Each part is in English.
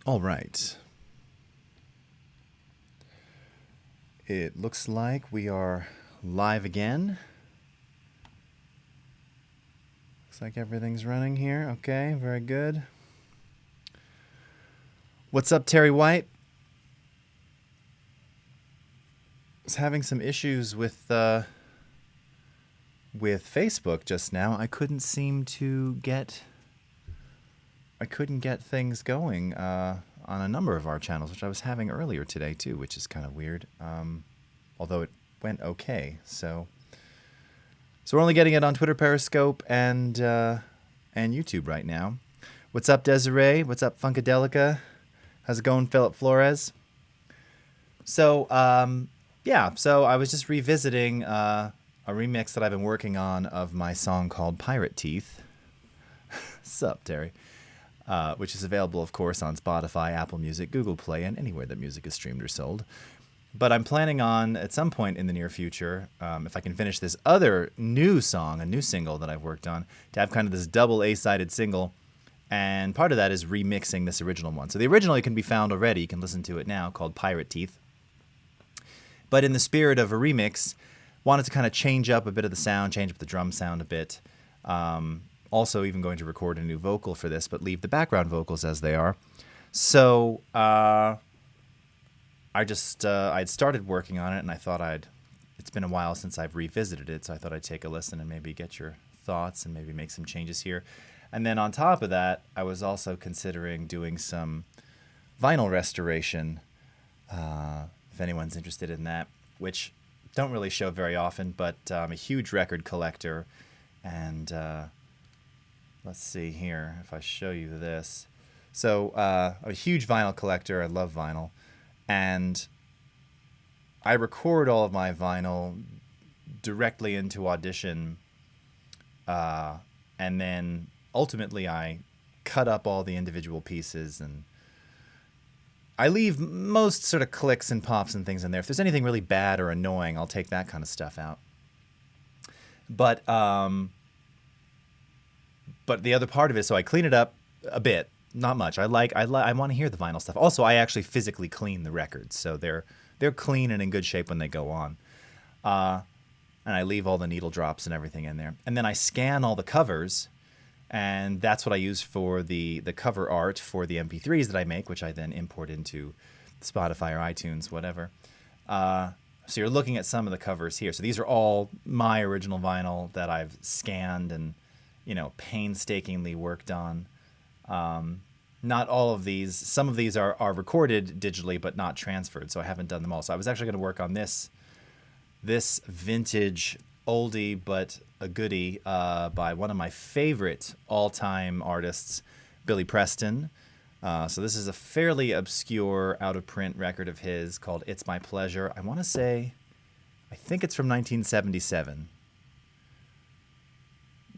All right. It looks like we are live again. Looks like everything's running here. Okay, very good. What's up, Terry White? I was having some issues with Facebook just now. I couldn't get things going on a number of our channels, which I was having earlier today too, which is kind of weird. Although it went okay. So we're only getting it on Twitter, Periscope, and YouTube right now. What's up, Desiree? What's up, Funkadelica? How's it going, Philip Flores? So so I was just revisiting a remix that I've been working on of my song called Pirate Teeth. Sup, Terry? Which is available, of course, on Spotify, Apple Music, Google Play, and anywhere that music is streamed or sold. But I'm planning on, at some point in the near future, if I can finish this other new song, a new single that I've worked on, to have kind of this double A-sided single. And part of that is remixing this original one. So the original can be found already. You can listen to it now, called Pirate Teeth. But in the spirit of a remix, wanted to kind of change up a bit of the sound, change up the drum sound a bit. Also even going to record a new vocal for this, but leave the background vocals as they are. So I'd started working on it, and I thought it's been a while since I've revisited it, so I thought I'd take a listen and maybe get your thoughts and maybe make some changes here. And then on top of that, I was also considering doing some vinyl restoration, if anyone's interested in that, which don't really show very often, but I'm a huge record collector, and let's see here if I show you this. So I'm a huge vinyl collector. I love vinyl. And I record all of my vinyl directly into Audition, and then ultimately I cut up all the individual pieces, and I leave most sort of clicks and pops and things in there. If there's anything really bad or annoying, I'll take that kind of stuff out. But the other part of it, so I clean it up a bit. Not much. I want to hear the vinyl stuff. Also, I actually physically clean the records, so they're clean and in good shape when they go on. And I leave all the needle drops and everything in there. And then I scan all the covers, and that's what I use for the cover art for the MP3s that I make, which I then import into Spotify or iTunes, whatever. So you're looking at some of the covers here. So these are all my original vinyl that I've scanned and, painstakingly worked on. Not all of these. Some of these are recorded digitally but not transferred, so I haven't done them all. So I was actually going to work on this vintage oldie but a goodie by one of my favorite all-time artists, Billy Preston. So this is a fairly obscure out-of-print record of his called It's My Pleasure. I think it's from 1977.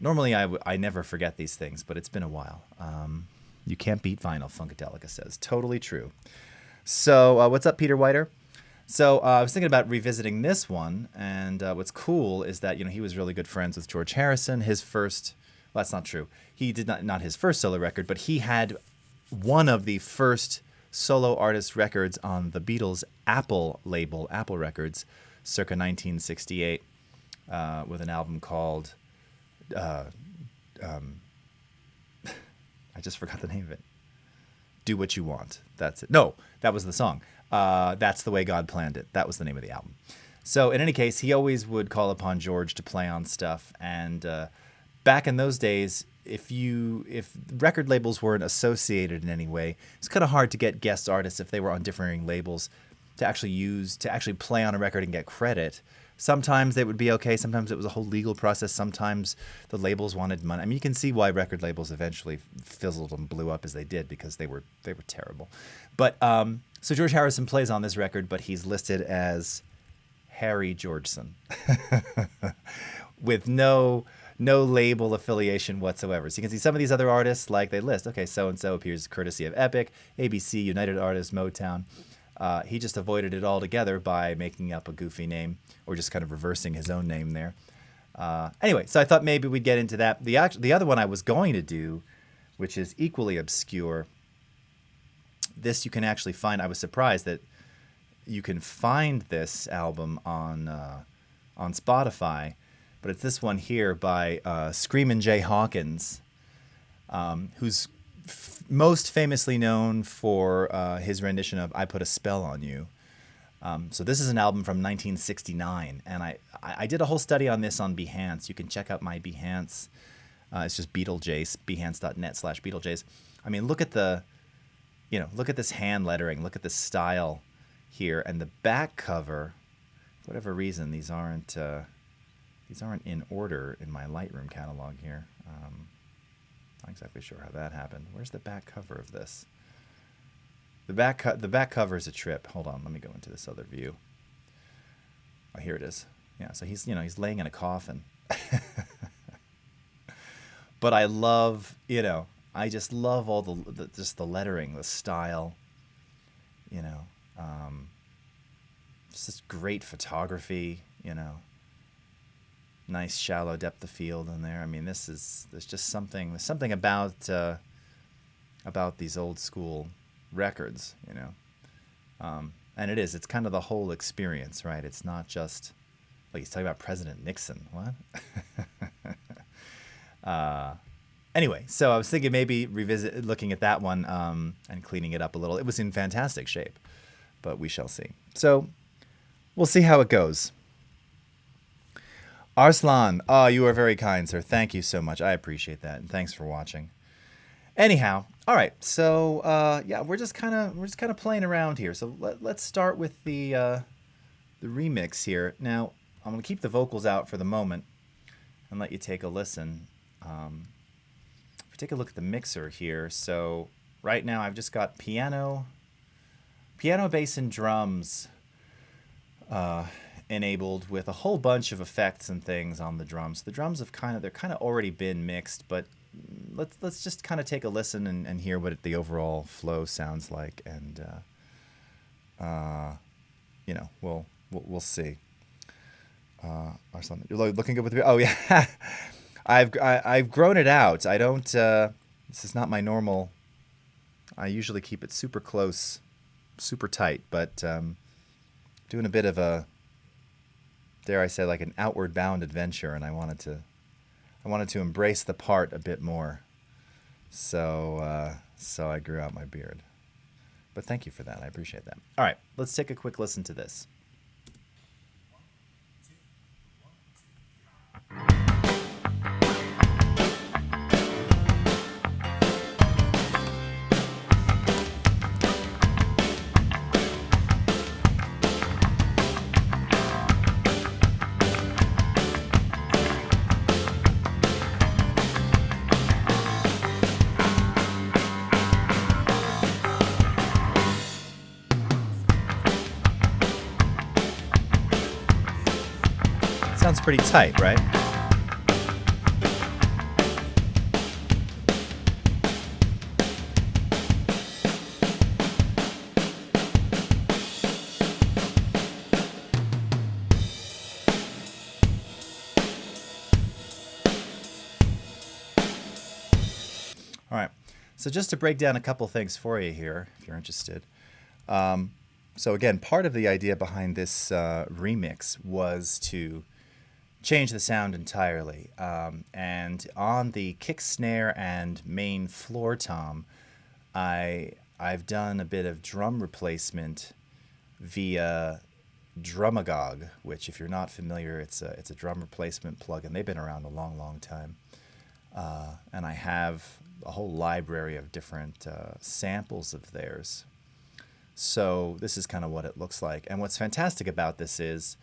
Normally, I never forget these things, but it's been a while. You can't beat vinyl, Funkadelica says. Totally true. So what's up, Peter Whiter? So I was thinking about revisiting this one, and what's cool is that he was really good friends with George Harrison. His first, well, that's not true. He did not his first solo record, but he had one of the first solo artist records on the Beatles' Apple label, Apple Records, circa 1968, with an album called. I just forgot the name of it. Do What You Want. That's it. No, that was the song. That's the Way God Planned It. That was the name of the album. So in any case, he always would call upon George to play on stuff. And back in those days, if record labels weren't associated in any way, it's kind of hard to get guest artists if they were on differing labels to actually play on a record and get credit. Sometimes they would be okay. Sometimes it was a whole legal process. Sometimes the labels wanted money. I mean, you can see why record labels eventually fizzled and blew up as they did, because they were terrible. But so George Harrison plays on this record, but he's listed as Harry Georgeson with no label affiliation whatsoever. So you can see some of these other artists, like they list, okay, so-and-so appears courtesy of Epic, ABC, United Artists, Motown. He just avoided it altogether by making up a goofy name or just kind of reversing his own name there. Anyway, so I thought maybe we'd get into that. The other one I was going to do, which is equally obscure, This you can actually find. I was surprised that you can find this album on Spotify, but it's this one here by Screamin' Jay Hawkins, who's most famously known for his rendition of "I Put a Spell on You." So this is an album from 1969, and I did a whole study on this on Behance. You can check out my Behance. It's just Beetlejace, behance.net/Beetlejace. I mean, look at this hand lettering. Look at the style here, and the back cover. For whatever reason, these aren't in order in my Lightroom catalog here. Not exactly sure how that happened. Where's the back cover of this? The back cover is a trip. Hold on, let me go into this other view. Oh, here it is. Yeah, so he's laying in a coffin. But I love, I just love all the lettering, the style, it's just great photography, nice shallow depth of field in there. I mean, there's something about these old school records, and it's kind of the whole experience, right? It's not just like he's talking about President Nixon. What? Anyway, so I was thinking maybe looking at that one and cleaning it up a little. It was in fantastic shape, but we shall see. So we'll see how it goes. Arslan, you are very kind, sir. Thank you so much. I appreciate that, and thanks for watching. Anyhow, all right. So yeah, we're just kind of playing around here. So let's start with the remix here. Now I'm gonna keep the vocals out for the moment and let you take a listen. If we take a look at the mixer here, so right now I've just got piano, bass, and drums enabled with a whole bunch of effects and things on the drums. The drums have kind of already been mixed, but let's just kind of take a listen and hear what the overall flow sounds like, and we'll see. Arslan, you're looking good with the. Oh yeah, I've grown it out. I don't. This is not my normal. I usually keep it super close, super tight, but doing a bit of a, dare I say, like an outward bound adventure, and I wanted to embrace the part a bit more. So I grew out my beard. But thank you for that. I appreciate that. All right, let's take a quick listen to this. Sounds pretty tight, right? All right, so just to break down a couple things for you here, if you're interested. So again, part of the idea behind this remix was to change the sound entirely. And on the kick, snare, and main floor tom, I've done a bit of drum replacement via Drumagog, which, if you're not familiar, it's a drum replacement plugin. They've been around a long, long time. And I have a whole library of different samples of theirs. So this is kind of what it looks like. And what's fantastic about this is,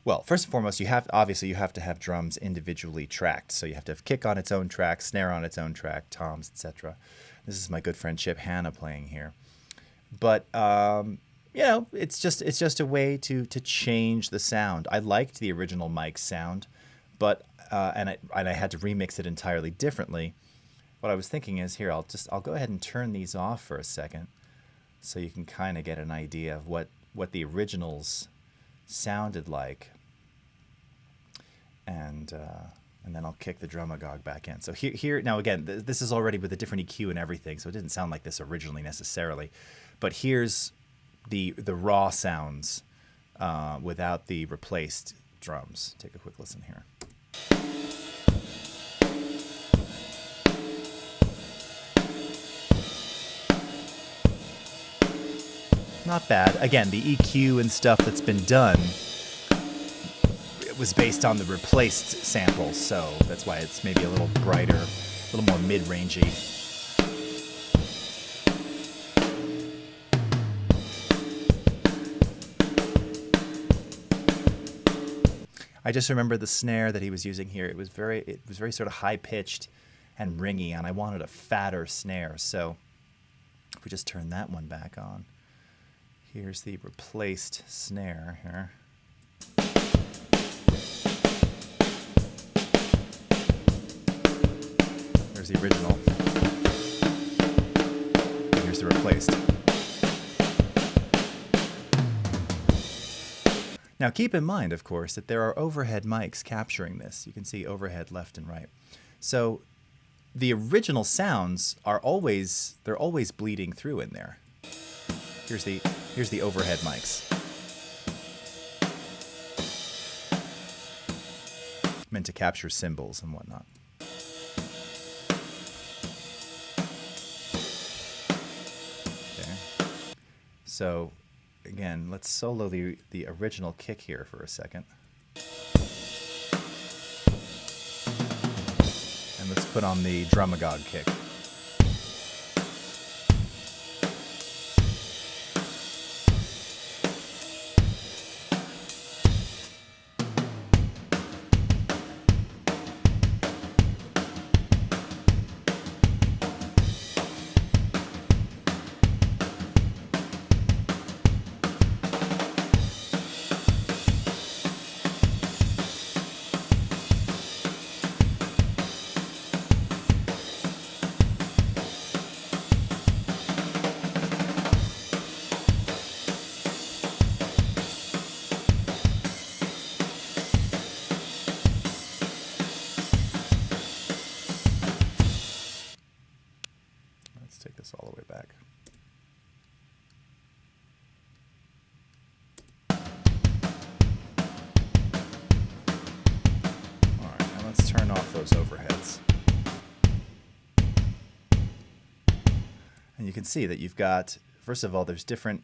well, first and foremost, you have to have drums individually tracked. So you have to have kick on its own track, snare on its own track, toms, etc. This is my good friend Chip Hanna playing here. But it's just a way to change the sound. I liked the original Mike's sound, but and I had to remix it entirely differently. What I was thinking is, here I'll go ahead and turn these off for a second, so you can kind of get an idea of what the originals sounded like, and then I'll kick the Drumagog back in. So here now again, this is already with a different EQ and everything, so it didn't sound like this originally necessarily, But here's the raw sounds without the replaced drums. Take a quick listen here. Not bad. Again, the EQ and stuff that's been done, it was based on the replaced samples, so that's why it's maybe a little brighter, a little more mid-rangey. I just remember the snare that he was using here. It was very sort of high-pitched and ringy, and I wanted a fatter snare. So if we just turn that one back on, here's the replaced snare here. There's the original. Here's the replaced. Now keep in mind, of course, that there are overhead mics capturing this. You can see overhead left and right. So the original sounds are always bleeding through in there. Here's the overhead mics. Meant to capture cymbals and whatnot. There. So again, let's solo the original kick here for a second. And let's put on the Drumagog kick. Take this all the way back. All right, now let's turn off those overheads. And you can see that you've got, first of all, there's different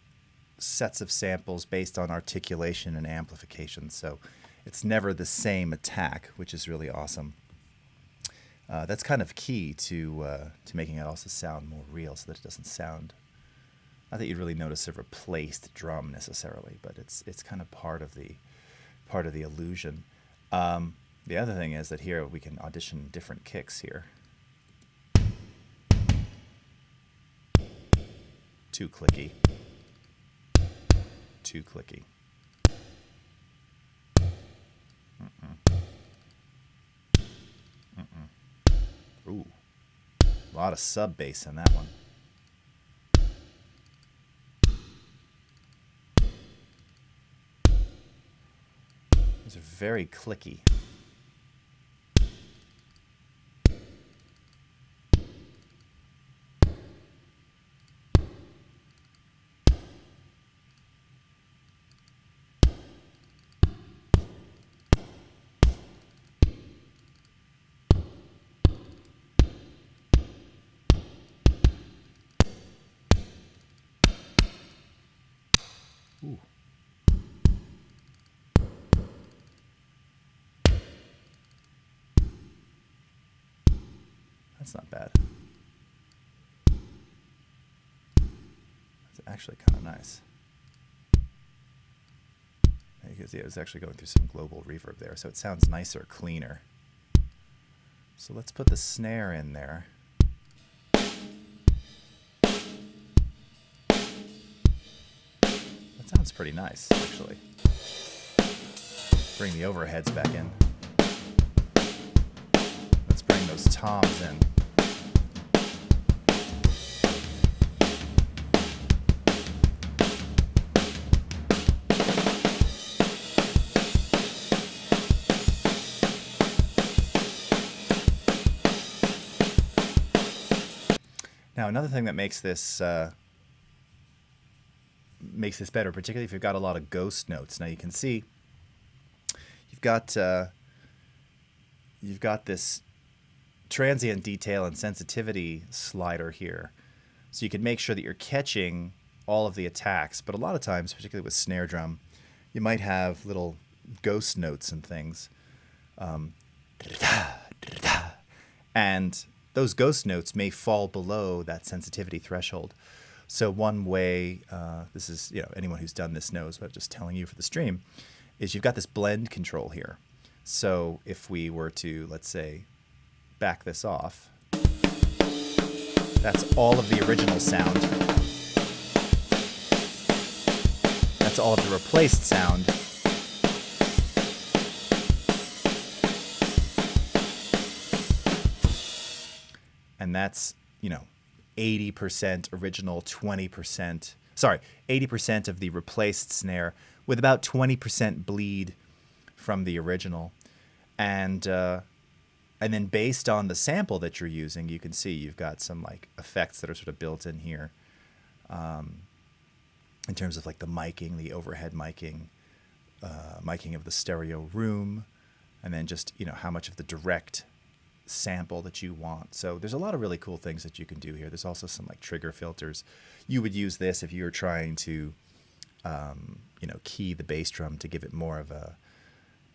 sets of samples based on articulation and amplification, so it's never the same attack, which is really awesome. That's kind of key to making it also sound more real, so that it doesn't sound. Not that you'd really notice a replaced drum necessarily, but it's kind of part of the illusion. The other thing is that here we can audition different kicks here. Too clicky. Too clicky. Ooh, a lot of sub bass in that one. These are very clicky. Ooh. That's not bad. That's actually kind of nice. You can see it was actually going through some global reverb there, so it sounds nicer, cleaner. So let's put the snare in there. Sounds pretty nice, actually. Bring the overheads back in. Let's bring those toms in. Now, another thing that makes this makes this better, particularly if you've got a lot of ghost notes. Now you can see you've got this transient detail and sensitivity slider here, so you can make sure that you're catching all of the attacks. But a lot of times, particularly with snare drum, you might have little ghost notes and things, and those ghost notes may fall below that sensitivity threshold. So one way, this is, anyone who's done this knows, but I'm just telling you for the stream, is you've got this blend control here. So if we were to, let's say, back this off, that's all of the original sound. That's all of the replaced sound. And that's, 80% original, 20%, 80% of the replaced snare with about 20% bleed from the original. And then based on the sample that you're using, you can see you've got some like effects that are sort of built in here, in terms of like the miking, the overhead miking, miking of the stereo room, and then just, how much of the direct sample that you want. So there's a lot of really cool things that you can do here. There's also some like trigger filters. You would use this if you were trying to, key the bass drum to give it more of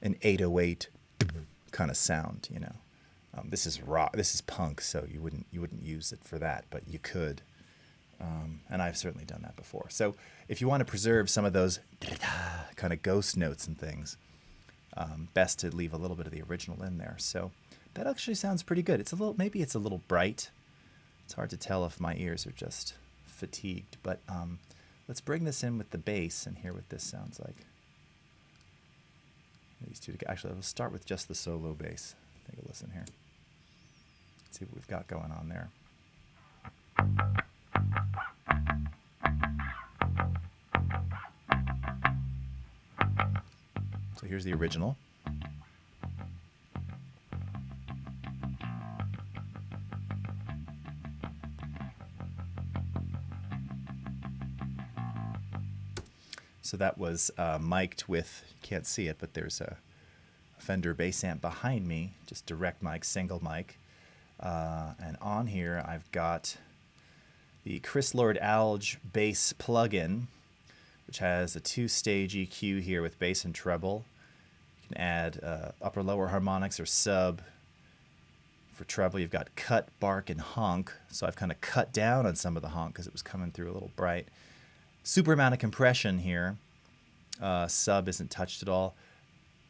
an 808 kind of sound. This is rock. This is punk, so you wouldn't use it for that, but you could. And I've certainly done that before. So if you want to preserve some of those kind of ghost notes and things, best to leave a little bit of the original in there. So that actually sounds pretty good. Maybe it's a little bright. It's hard to tell if my ears are just fatigued, but let's bring this in with the bass and hear what this sounds like. These two together. Actually, we'll start with just the solo bass. Take a listen here. Let's see what we've got going on there. So here's the original. So that was mic'd with, you can't see it, but there's a Fender bass amp behind me, just direct mic, single mic. And on here I've got the Chris Lord Alge bass plugin, which has a 2-stage EQ here with bass and treble. You can add upper lower harmonics or sub. For treble, you've got cut, bark, and honk. So I've kind of cut down on some of the honk because it was coming through a little bright. Super amount of compression here. Sub isn't touched at all.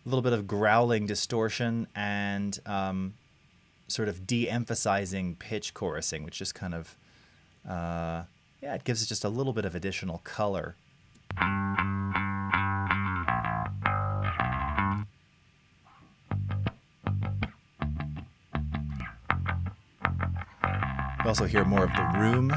A little bit of growling distortion and sort of de-emphasizing pitch chorusing, which just kind of, it gives it just a little bit of additional color. You also hear more of the room.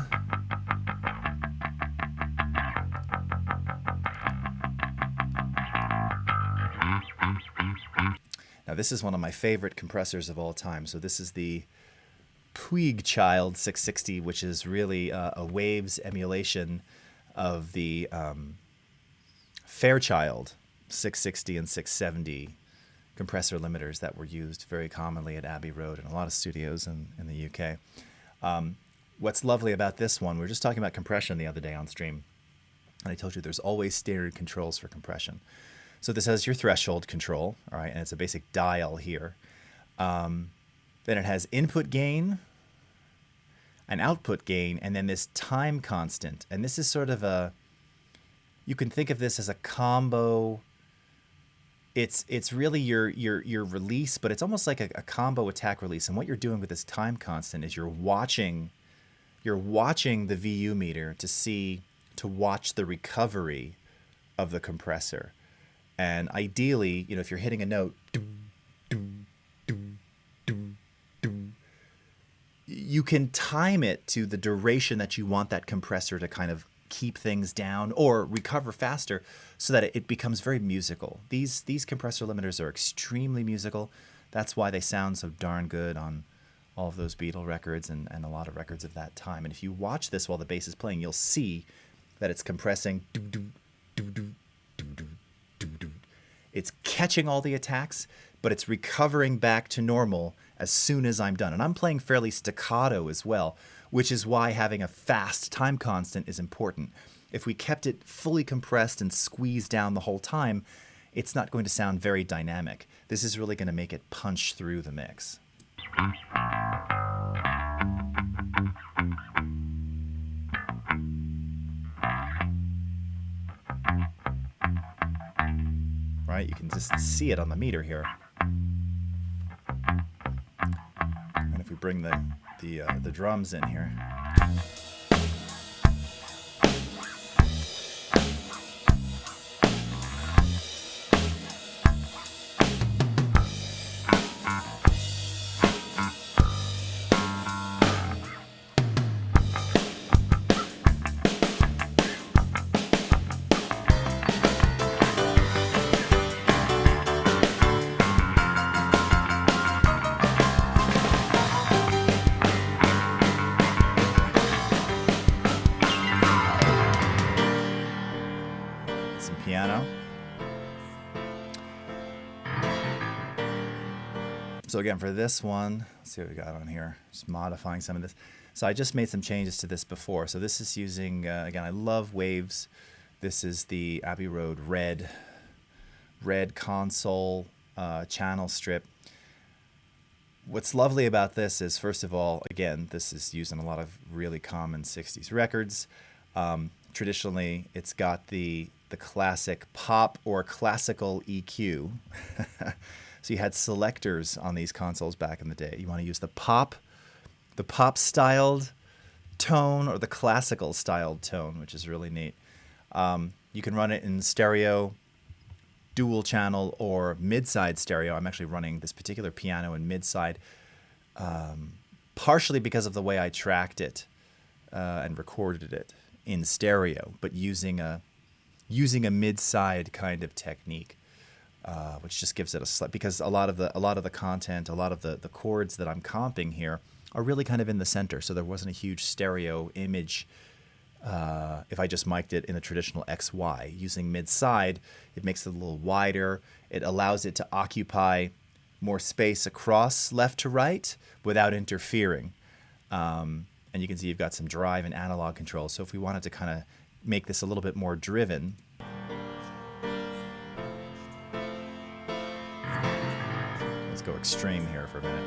Now this is one of my favorite compressors of all time. So this is the Puig Child 660, which is really a Waves emulation of the Fairchild 660 and 670 compressor limiters that were used very commonly at Abbey Road and a lot of studios in the UK. What's lovely about this one, we were just talking about compression the other day on stream, and I told you there's always standard controls for compression. So this has your threshold control, all right, and it's a basic dial here. Then it has input gain, an output gain, and then this time constant. And this is sort of you can think of this as a combo. It's really your release, but it's almost like a combo attack release. And what you're doing with this time constant is you're watching the VU meter to watch the recovery of the compressor. And ideally, if you're hitting a note, you can time it to the duration that you want that compressor to kind of keep things down or recover faster so that it becomes very musical. These compressor limiters are extremely musical. That's why they sound so darn good on all of those Beatle records and a lot of records of that time. And if you watch this while the bass is playing, you'll see that it's compressing. It's catching all the attacks, but it's recovering back to normal as soon as I'm done. And I'm playing fairly staccato as well, which is why having a fast time constant is important. If we kept it fully compressed and squeezed down the whole time, it's not going to sound very dynamic. This is really going to make it punch through the mix. Right? You can just see it on the meter here. And if we bring the drums in here. Piano. So again, for this one, let's see what we got on here. Just modifying some of this. So I just made some changes to this before. So this is using, again, I love waves. This is the Abbey Road red console channel strip. What's lovely about this is, first of all, again, this is used in a lot of really common 60s records. Traditionally, it's got the classic pop or classical EQ. So you had selectors on these consoles back in the day. You want to use the pop styled tone or the classical styled tone, which is really neat. You can run it in stereo, dual channel, or mid-side stereo. I'm actually running this particular piano in mid-side, partially because of the way I tracked it and recorded it in stereo, but using a mid-side kind of technique, which just gives it a slight, because a lot of the content, a lot of the chords that I'm comping here are really kind of in the center, so there wasn't a huge stereo image if I just mic'd it in a traditional XY. Using mid-side, it makes it a little wider. It allows it to occupy more space across left to right without interfering. And you can see you've got some drive and analog controls. So if we wanted to kind of make this a little bit more driven, let's go extreme here for a minute.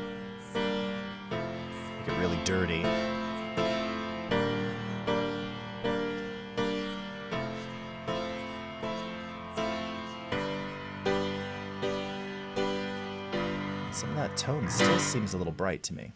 Make it really dirty. Some of that tone still seems a little bright to me.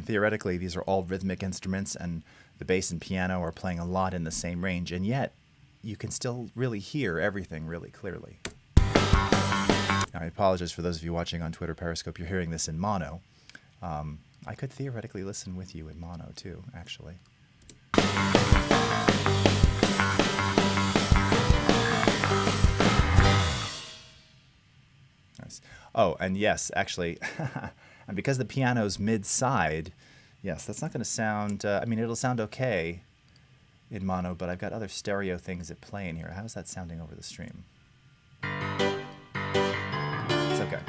Theoretically, these are all rhythmic instruments, and the bass and piano are playing a lot in the same range, and yet you can still really hear everything really clearly. Now, I apologize for those of you watching on Twitter Periscope. You're hearing this in mono. I could theoretically listen with you in mono too, actually. Nice. Oh, and yes, actually, and because the piano's mid-side, yes, that's not going to sound, I mean, it'll sound okay in mono, but I've got other stereo things at play in here. How's that sounding over the stream? It's okay.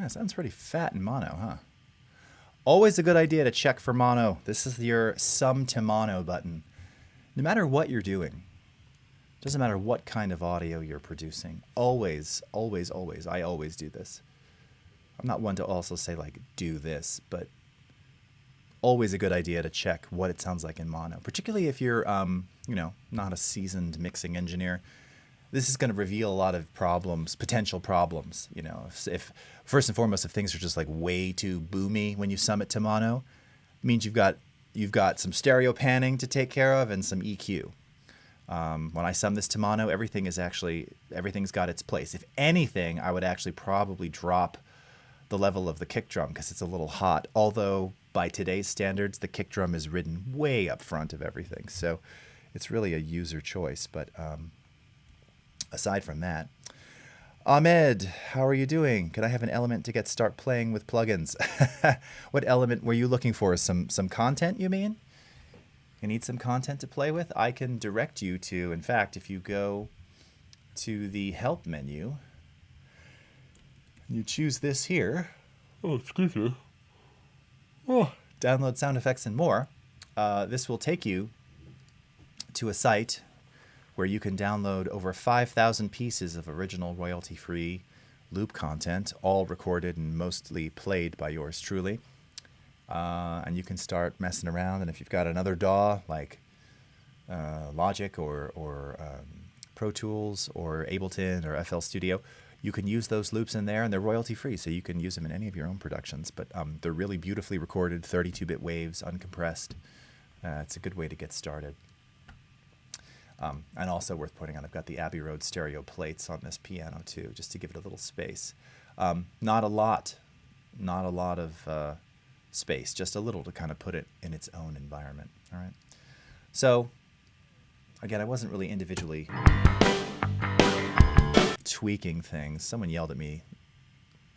Sounds pretty fat in mono, huh? Always a good idea to check for mono. This is your sum to mono button. No matter what you're doing, doesn't matter what kind of audio you're producing. Always, always, always. I always do this. I'm not one to also say like do this, but always a good idea to check what it sounds like in mono, particularly if you're, you know, not a seasoned mixing engineer. This is going to reveal a lot of problems, potential problems. You know, if first and foremost, if things are just like way too boomy when you sum it to mono, it means you've got some stereo panning to take care of and some EQ. When I sum this to mono, everything's got its place. If anything, I would actually probably drop the level of the kick drum because it's a little hot. Although by today's standards, the kick drum is ridden way up front of everything, so it's really a user choice. But aside from that, Ahmed, how are you doing? Could I have an element to start playing with plugins? What element were you looking for? Some content, you mean? You need some content to play with? I can direct you to, in fact, if you go to the help menu, you choose this here. Oh, excuse me. Oh, download sound effects and more. This will take you to a site where you can download over 5,000 pieces of original royalty-free loop content, all recorded and mostly played by yours truly. And you can start messing around. And if you've got another DAW like Logic or Pro Tools or Ableton or FL Studio, you can use those loops in there, and they're royalty-free, so you can use them in any of your own productions. But they're really beautifully recorded, 32-bit waves, uncompressed. It's a good way to get started. And also worth pointing out, I've got the Abbey Road stereo plates on this piano too, just to give it a little space. Not a lot of space, just a little to kind of put it in its own environment. All right. So again, I wasn't really individually tweaking things. Someone yelled at me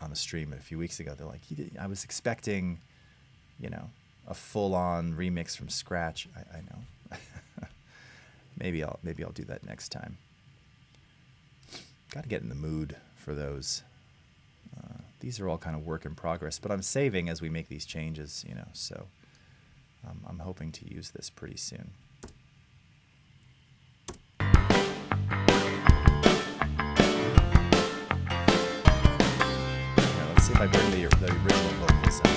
on the stream a few weeks ago. They're like, I was expecting, you know, a full-on remix from scratch. I know. Maybe I'll do that next time. Got to get in the mood for those. These are all kind of work in progress, but I'm saving as we make these changes, you know, so I'm hoping to use this pretty soon. Let's see if I bring the original vocals out.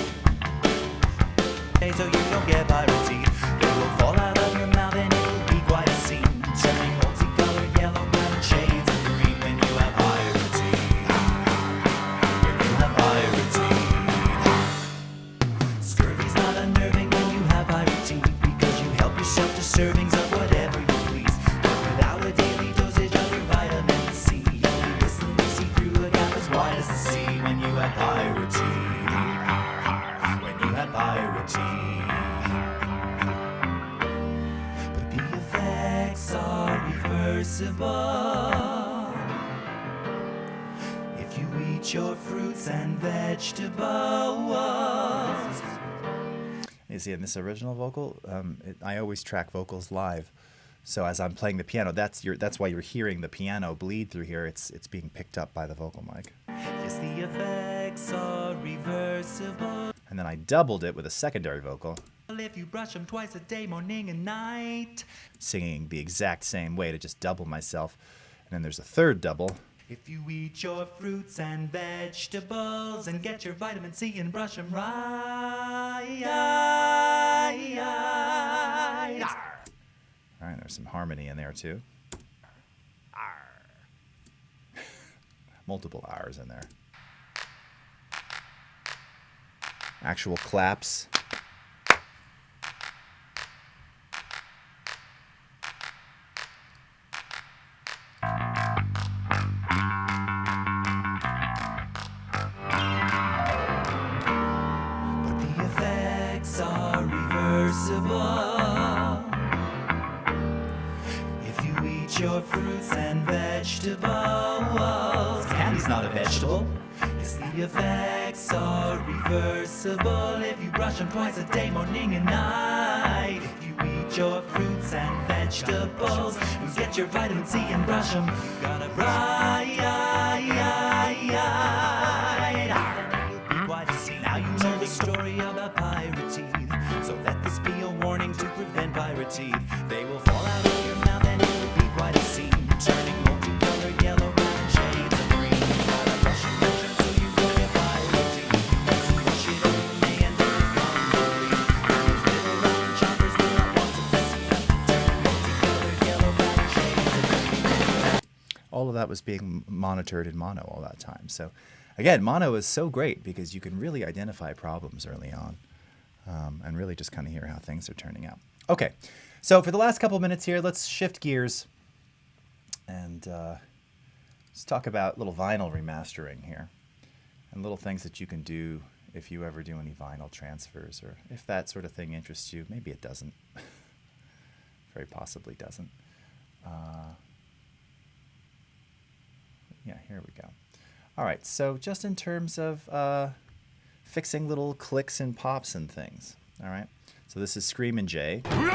So you don't get piracy. They will fall out of your mouth and it will be quite a scene. Turning multicolored yellow, brown shades of green when you have piracy. When you have piracy. Scurvy's not unnerving when you have piracy, because you help yourself to servings of whatever you please. But without a daily dosage of your vitamin C, you'll listen to see through a gap as wide as the sea when you have piracy. When you have piracy. But the effects are reversible if you eat your fruits and vegetables. You see, in this original vocal, I always track vocals live. So as I'm playing the piano, that's why you're hearing the piano bleed through here. It's being picked up by the vocal mic. Yes, the effects are reversible. And then I doubled it with a secondary vocal, If you brush them twice a day, morning and night. singing the exact same way to just double myself. And then there's a third double. If you eat your fruits and vegetables and get your vitamin C and brush them right. All right, there's some harmony in there too. Multiple R's in there. Actual claps. But the effects are reversible if you eat your fruits and vegetables. Candy's not a vegetable. Yes, the effects are reversible if you brush them twice a day, morning and night. If you eat your fruits and vegetables, you get your vitamin C and brush them right. Now you know the story about pie. teeth. They will fall out of your mouth and it will be quite a scene, turning multicolored yellow round shades of green. Gotta brush your motion so you don't get pyrotene. Once you brush it over me and then it comes to leave. Those little round chompers will not want to mess you up, turning multicolored yellow round shades of green. All of that was being monitored in mono all that time. So again, mono is so great because you can really identify problems early on, and really just kind of hear how things are turning out. Okay, so for the last couple minutes here, let's shift gears and let's talk about little vinyl remastering here and little things that you can do if you ever do any vinyl transfers, or if that sort of thing interests you. Maybe it doesn't. Very possibly doesn't. Yeah, here we go. All right, so just in terms of fixing little clicks and pops and things, all right? So this is Screamin' Jay. I'm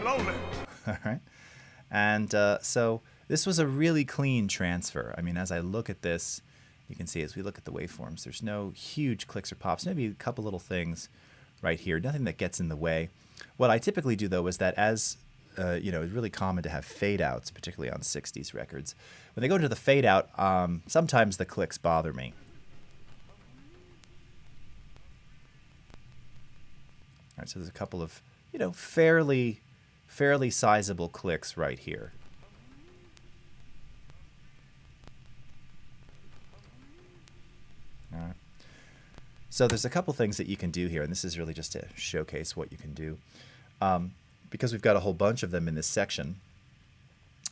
lonely. All right. And so this was a really clean transfer. I mean, as I look at this, you can see as we look at the waveforms, there's no huge clicks or pops, maybe a couple little things right here, nothing that gets in the way. What I typically do, though, is that as you know, it's really common to have fade outs, particularly on 60s records. When they go into the fade out, sometimes the clicks bother me. All right, so there's a couple of, you know, fairly sizable clicks right here. All right. So there's a couple things that you can do here, and this is really just to showcase what you can do. Because we've got a whole bunch of them in this section,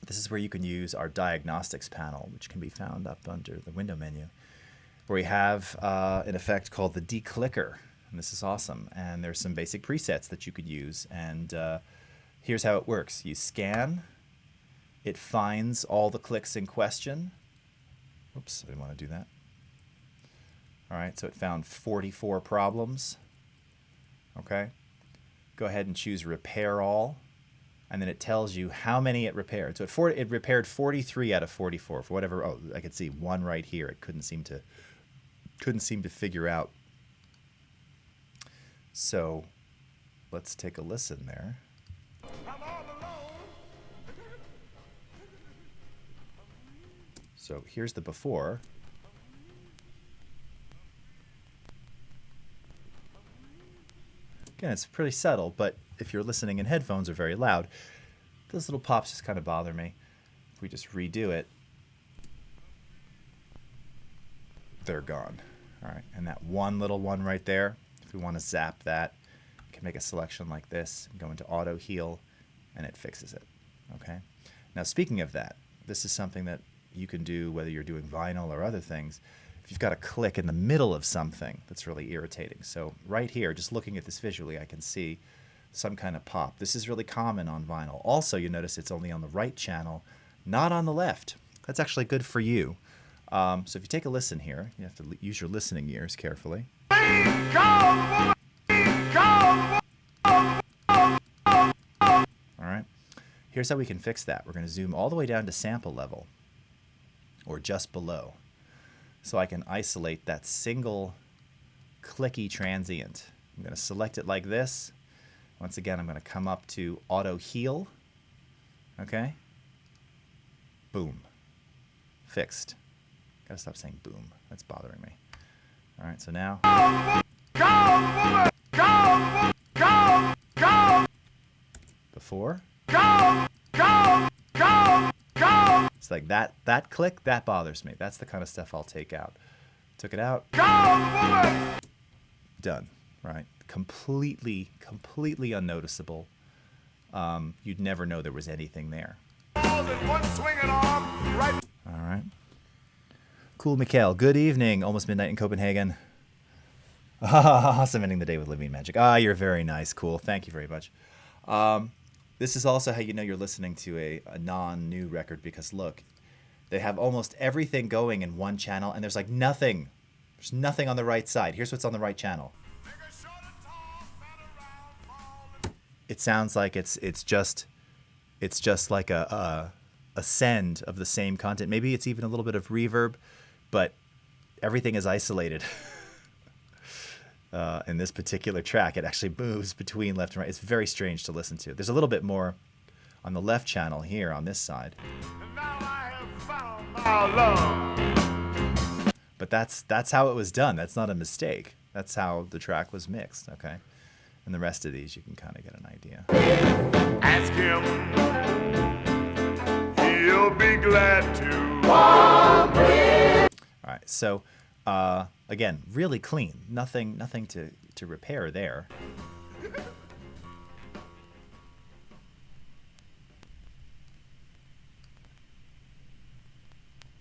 this is where you can use our diagnostics panel, which can be found up under the window menu, where we have an effect called the declicker. And this is awesome. And there's some basic presets that you could use. And here's how it works. You scan. It finds all the clicks in question. Oops, I didn't want to do that. All right, so it found 44 problems. Okay. Go ahead and choose Repair All. And then it tells you how many it repaired. So it repaired 43 out of 44 for whatever. Oh, I could see one right here. It couldn't seem to figure out. So let's take a listen there. So here's the before. Again, it's pretty subtle, but if you're listening in headphones or very loud, those little pops just kind of bother me. If we just redo it, they're gone. All right, and that one little one right there, if we want to zap that, we can make a selection like this, go into auto heal, and it fixes it. Okay. Now, speaking of that, this is something that you can do whether you're doing vinyl or other things. If you've got a click in the middle of something that's really irritating. So right here, just looking at this visually, I can see some kind of pop. This is really common on vinyl. Also, you notice it's only on the right channel, not on the left. That's actually good for you. So if you take a listen here, you have to use your listening ears carefully. All right. Here's how we can fix that. We're going to zoom all the way down to sample level, or just below. So I can isolate that single clicky transient. I'm going to select it like this. Once again, I'm going to come up to auto heal. Okay. Boom. Fixed. Got to stop saying boom. That's bothering me. All right, so now. Before. It's like that click, that bothers me. That's the kind of stuff I'll take out. Took it out. Done. Right. Completely unnoticeable. You'd never know there was anything there. All right. Cool, Mikhail. Good evening. Almost midnight in Copenhagen. Awesome ending the day with Levine Magic. You're very nice. Cool. Thank you very much. This is also how you know you're listening to a non-new record, because look, they have almost everything going in one channel, and there's like nothing. There's nothing on the right side. Here's what's on the right channel. It sounds like it's just like a send of the same content. Maybe it's even a little bit of reverb, but everything is isolated. in this particular track. It actually moves between left and right. It's very strange to listen to. There's a little bit more on the left channel here on this side. And now I have found my love. But that's how it was done. That's not a mistake. That's how the track was mixed, okay? And the rest of these you can kind of get an idea. Ask him, he'll be glad to. All right, so again, really clean. Nothing to repair there.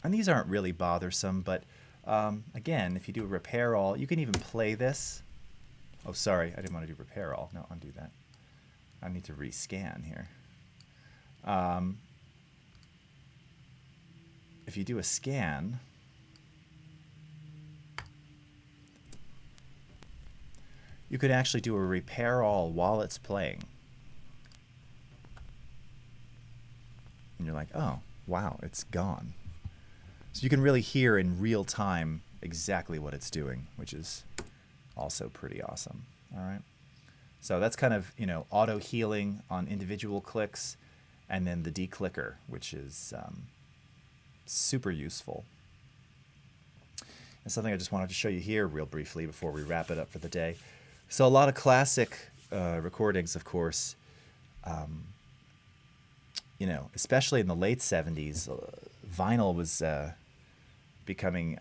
And these aren't really bothersome, but again, if you do repair all, you can even play this. Oh, sorry, I didn't want to do repair all. No, undo that. I need to rescan here. If you do a scan, you could actually do a repair all while it's playing. And you're like, oh, wow, it's gone. So you can really hear in real time exactly what it's doing, which is also pretty awesome. All right. So that's kind of, auto healing on individual clicks, and then the declicker, which is super useful. And something I just wanted to show you here real briefly before we wrap it up for the day. So a lot of classic recordings, of course, especially in the late 70s, vinyl was becoming,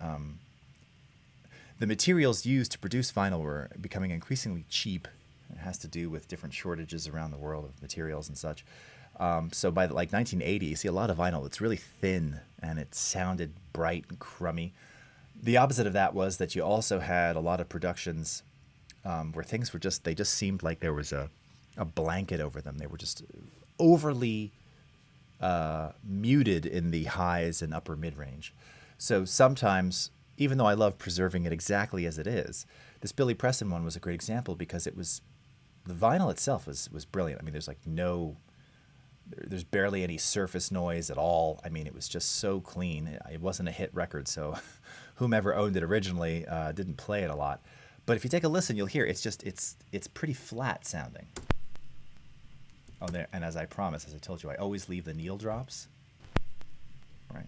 the materials used to produce vinyl were becoming increasingly cheap. It has to do with different shortages around the world of materials and such. So by like 1980, you see a lot of vinyl that's really thin and it sounded bright and crummy. The opposite of that was that you also had a lot of productions where things were they just seemed like there was a blanket over them. They were just overly muted in the highs and upper mid-range. So sometimes, even though I love preserving it exactly as it is, this Billy Preston one was a great example because the vinyl itself was brilliant. I mean, there's barely any surface noise at all. I mean, it was just so clean. It wasn't a hit record, so whomever owned it originally didn't play it a lot. But if you take a listen, you'll hear it's pretty flat sounding. Oh, there, and as I promised, as I told you, I always leave the needle drops. Right.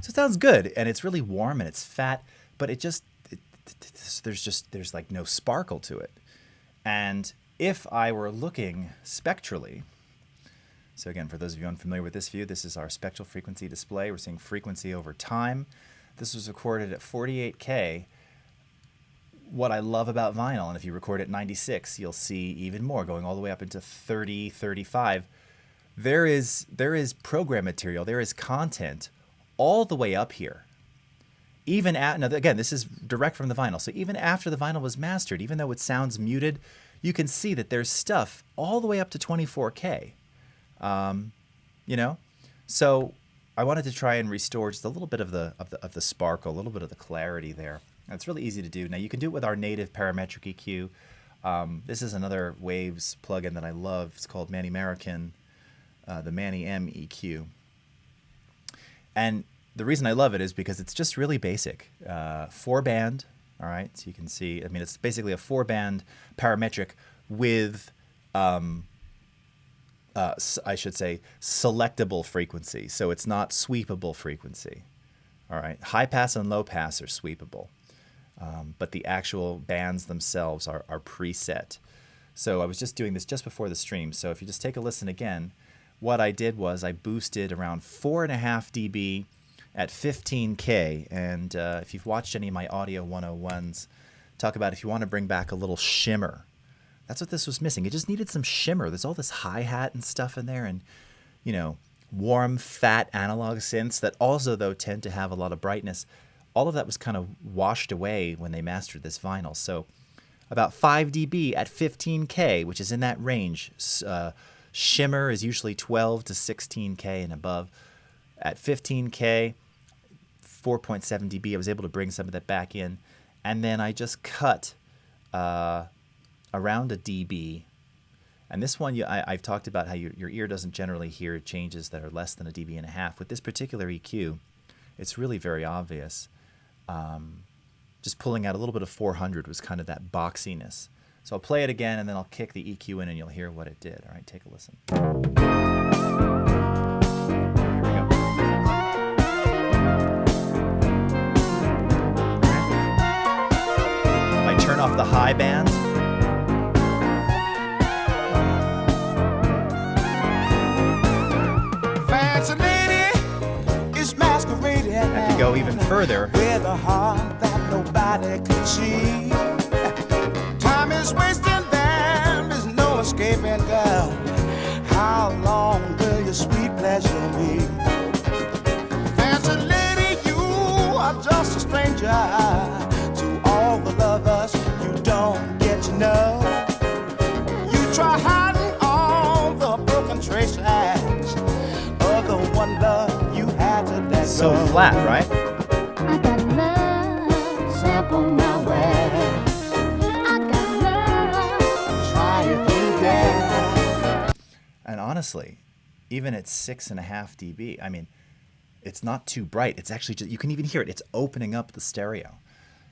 It sounds good, and it's really warm and it's fat, but there's like no sparkle to it. And if I were looking spectrally, so again, for those of you unfamiliar with this view, this is our spectral frequency display. We're seeing frequency over time. This was recorded at 48K. What I love about vinyl, and if you record at 96, you'll see even more, going all the way up into 30, 35. There is program material, there is content all the way up here. Even now, again, this is direct from the vinyl. So even after the vinyl was mastered, even though it sounds muted, you can see that there's stuff all the way up to 24K. So I wanted to try and restore just a little bit of the sparkle, a little bit of the clarity there. And it's really easy to do. Now you can do it with our native parametric EQ. This is another Waves plugin that I love. It's called Manny American, the Manny M EQ. And the reason I love it is because it's just really basic. 4-band, all right? So you can see, I mean, it's basically a 4-band parametric with, I should say, selectable frequency. So it's not sweepable frequency, all right? High pass and low pass are sweepable, but the actual bands themselves are preset. So I was just doing this just before the stream. So if you just take a listen again, what I did was I boosted around 4.5 dB at 15K. And if you've watched any of my Audio 101s, talk about if you want to bring back a little shimmer. That's what this was missing. It just needed some shimmer. There's all this hi-hat and stuff in there and, warm, fat analog synths that also, though, tend to have a lot of brightness. All of that was kind of washed away when they mastered this vinyl. So about 5 dB at 15K, which is in that range, Shimmer is usually 12 to 16K and above. At 15K, 4.7 dB, I was able to bring some of that back in. And then I just cut around a dB. And this one, I've talked about how your ear doesn't generally hear changes that are less than a dB and a half. With this particular EQ, it's really very obvious. Just pulling out a little bit of 400 was kind of that boxiness. So I'll play it again, and then I'll kick the EQ in, and you'll hear what it did. All right, take a listen. Here we go. If I turn off the high band, Fancy lady is masquerading. if you go even further, With a heart that nobody could see. Time is wasting, there is no escaping, girl. How long will your sweet pleasure be? Fancy lady, you are just a stranger to all the lovers you don't get to know. You try hiding all the broken traces of the one love you had to let so go. flat, right? I got love, sample my way. I got love. Try if you dare. And honestly, even at 6.5 dB, I mean, it's not too bright. It's actually just, you can even hear it. It's opening up the stereo.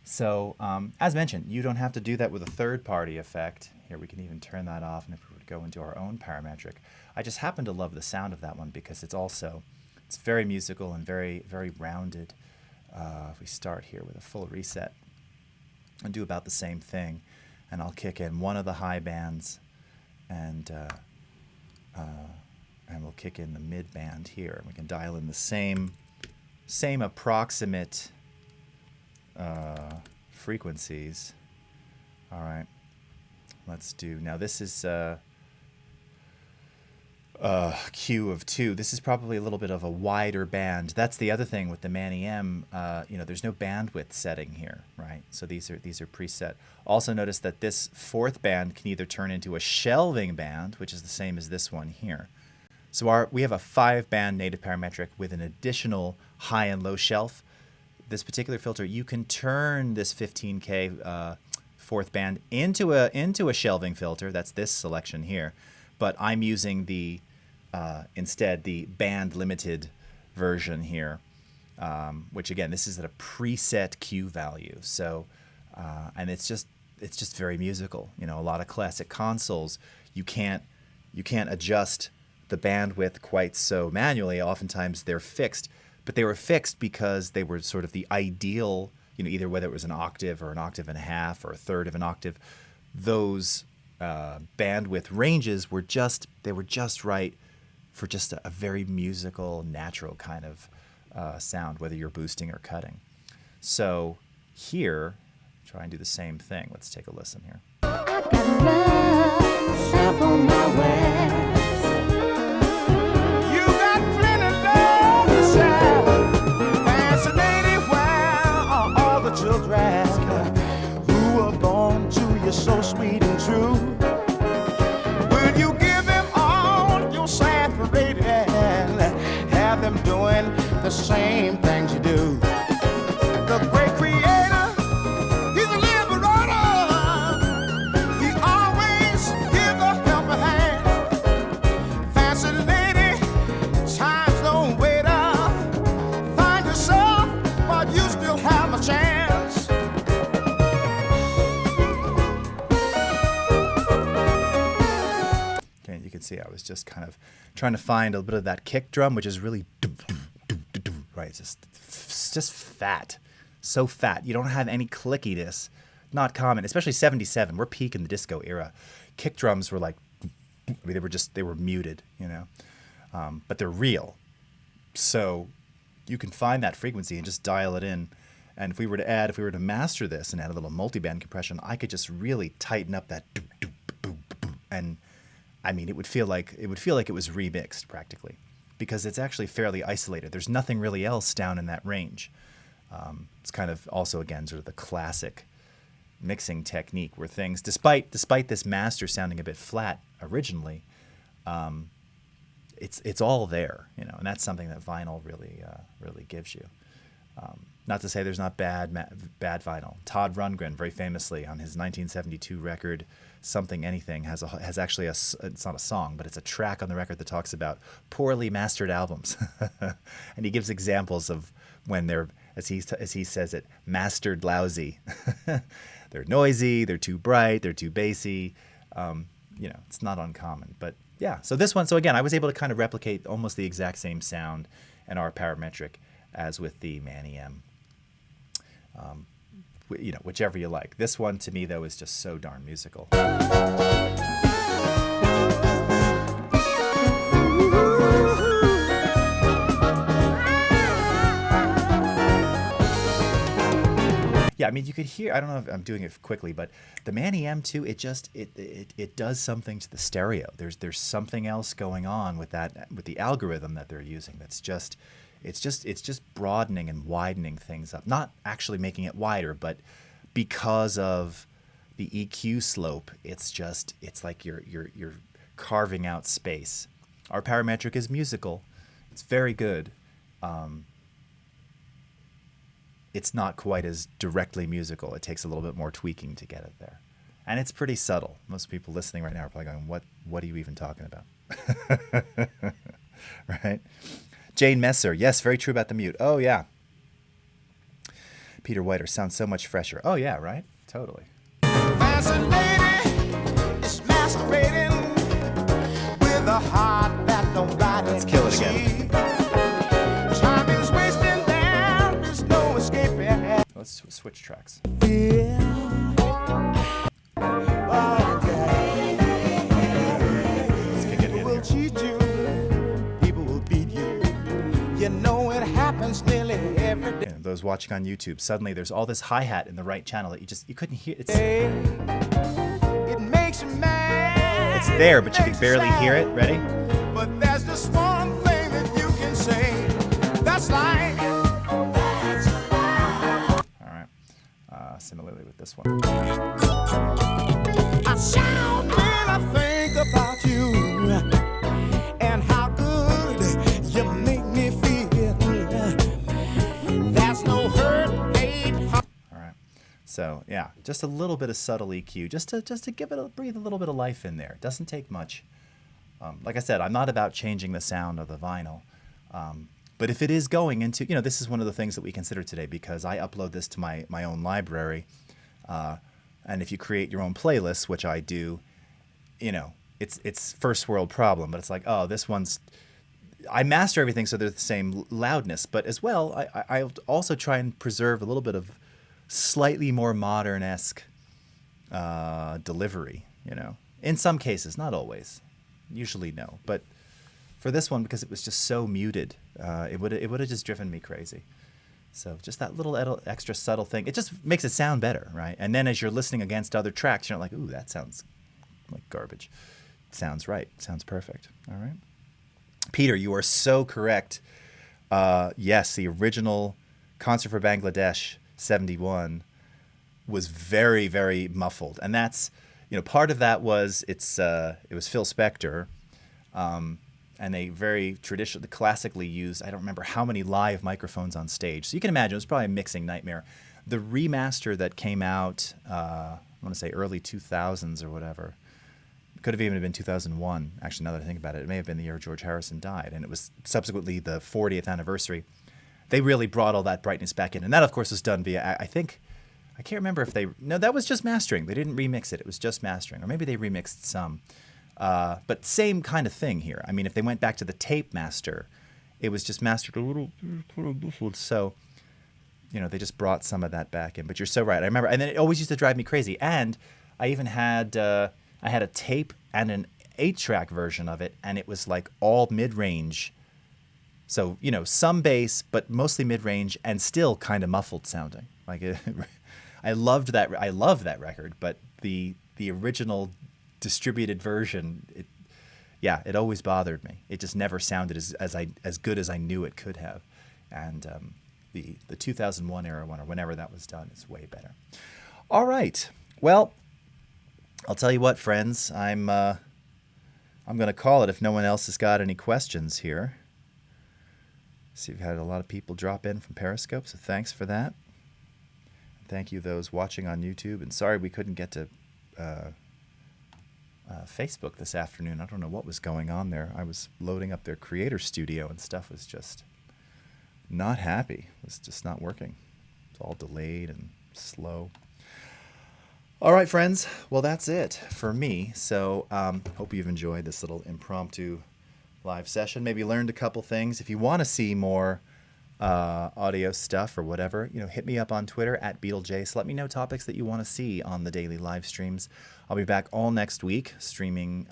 So as mentioned, you don't have to do that with a third-party effect. Here, we can even turn that off, and if we would go into our own parametric. I just happen to love the sound of that one because it's very musical and very, very rounded. If we start here with a full reset and do about the same thing, and I'll kick in one of the high bands, and we'll kick in the mid band here, and we can dial in the same approximate frequencies. All right, let's do, now this is Q of 2. This is probably a little bit of a wider band. That's the other thing with the Manny M. There's no bandwidth setting here, right? So these are preset. Also notice that this fourth band can either turn into a shelving band, which is the same as this one here. So we have a 5-band native parametric with an additional high and low shelf. This particular filter, you can turn this 15K fourth band into a shelving filter. That's this selection here. But I'm using instead the band limited version here, which again, this is at a preset Q value. So, and it's just very musical. A lot of classic consoles, you can't adjust the bandwidth quite so manually. Oftentimes they're fixed, but they were fixed because they were sort of the ideal, either whether it was an octave or an octave and a half or a third of an octave, those bandwidth ranges were just right for just a very musical, natural kind of sound, whether you're boosting or cutting. So here, try and do the same thing. Let's take a listen here. I got love, sample my way. You got plenty love to share. Fancy lady, where are all the children who were born to you so sweet and true? Will you give them all your sad parade and have them doing the same things you do? The great creator, he's a liberator. He always gives a helping hand. Fancy lady, times don't wait up. Find yourself while you still have a chance. Okay, you can see I was just kind of trying to find a bit of that kick drum, which is really right. It's just fat, so fat. You don't have any clickiness. Not common, especially '77. We're peak in the disco era. Kick drums were like, they were muted, but they're real. So you can find that frequency and just dial it in. And if we were to master this and add a little multiband compression, I could just really tighten up that and I mean, it would feel like it was remixed practically, because it's actually fairly isolated. There's nothing really else down in that range. It's kind of also, again, sort of the classic mixing technique where things, despite this master sounding a bit flat originally, It's all there, you know, and that's something that vinyl really gives you. Not to say there's not bad vinyl. Todd Rundgren, very famously, on his 1972 record "Something Anything," has actually it's not a song, but it's a track on the record that talks about poorly mastered albums, and he gives examples of when they're, as he says it, mastered lousy. They're noisy, they're too bright, they're too bassy. You know, it's not uncommon, but yeah. So this one, so again, I was able to kind of replicate almost the exact same sound and our parametric as with the Manny M. You know, whichever you like. This one to me though is just so darn musical. Yeah, I mean, you could hear, I don't know if I'm doing it quickly, but the Manny M2, it does something to the stereo. There's something else going on with that, with the algorithm that they're using that's just, it's just broadening and widening things up. Not actually making it wider, but because of the EQ slope, it's like you're carving out space. Our parametric is musical. It's very good. It's not quite as directly musical. It takes a little bit more tweaking to get it there. And it's pretty subtle. Most people listening right now are probably going, what are you even talking about? Right? Jane Messer, yes, very true about the mute. Oh, yeah. Peter Whiter sounds so much fresher. Oh, yeah, right? Totally. Fascinating, it's masquerading with a heart that nobody Let's kill it can again. see. Time is wasting down, there's no escaping. Let's switch tracks. Let's kick it in Will here. cheat you, people will beat you. You know it happens nearly every day. You know, those watching on YouTube, suddenly there's all this hi-hat in the right channel that you couldn't hear. It's It makes you mad. there, but you can barely hear it. Ready? But there's just one thing that you can say. That's life. All right. Similarly with this one. I shout when I think about you and how good you make me feel. There's no hurt, hate, All right. So yeah, just a little bit of subtle EQ, just to give it breathe a little bit of life in there. Doesn't take much. Like I said, I'm not about changing the sound of the vinyl. But if it is going into, you know, this is one of the things that we consider today because I upload this to my own library. And if you create your own playlists, which I do, you know, it's first world problem. But it's like, oh, this one's, I master everything so they're the same loudness. But as well, I also try and preserve a little bit of slightly more modern-esque delivery, you know. In some cases, not always. Usually no. But for this one, because it was just so muted, it would have just driven me crazy. So just that little extra subtle thing, it just makes it sound better, right? And then as you're listening against other tracks, you're not like, ooh, that sounds like garbage. Sounds right. Sounds perfect. All right. Peter, you are so correct. Yes, the original Concert for Bangladesh 71 was very, very muffled. And that's, you know, part of that was it was Phil Spector. And they very classically used, I don't remember how many live microphones on stage. So you can imagine it was probably a mixing nightmare. The remaster that came out, I want to say early 2000s or whatever, could have even been 2001. Actually, now that I think about it, it may have been the year George Harrison died. And it was subsequently the 40th anniversary. They really brought all that brightness back in. And that, of course, was done via, I can't remember if no, that was just mastering. They didn't remix it. It was just mastering. Or maybe they remixed some. But same kind of thing here. I mean, if they went back to the tape master, it was just mastered a little. So, you know, they just brought some of that back in. But you're so right. I remember, and then it always used to drive me crazy. And I even had I had a tape and an 8-track version of it, and it was like all mid-range. So, you know, some bass, but mostly mid-range, and still kind of muffled sounding. Like I love that record, but the original distributed version, it always bothered me. It just never sounded as good as I knew it could have. And the 2001 era one, or whenever that was done, is way better. All right. Well, I'll tell you what, friends. I'm I'm going to call it if no one else has got any questions here. See, we've had a lot of people drop in from Periscope, so thanks for that. Thank you those watching on YouTube. And sorry we couldn't get to Facebook this afternoon. I don't know what was going on there. I was loading up their Creator Studio and stuff was just not happy. It was just not working. It's all delayed and slow. All right, friends. Well, that's it for me. So hope you've enjoyed this little impromptu live session. Maybe learned a couple things. If you want to see more audio stuff or whatever, hit me up on Twitter at BeetleJace. Let me know topics that you want to see on the daily live streams. I'll be back all next week streaming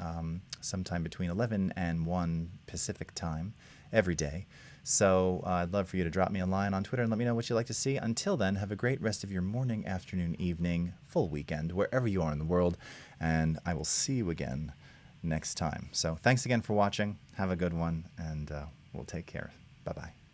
sometime between 11 and 1 Pacific time every day. So I'd love for you to drop me a line on Twitter and let me know what you'd like to see. Until then, have a great rest of your morning, afternoon, evening, full weekend, wherever you are in the world. And I will see you again next time. So thanks again for watching. Have a good one, and we'll take care. Bye-bye.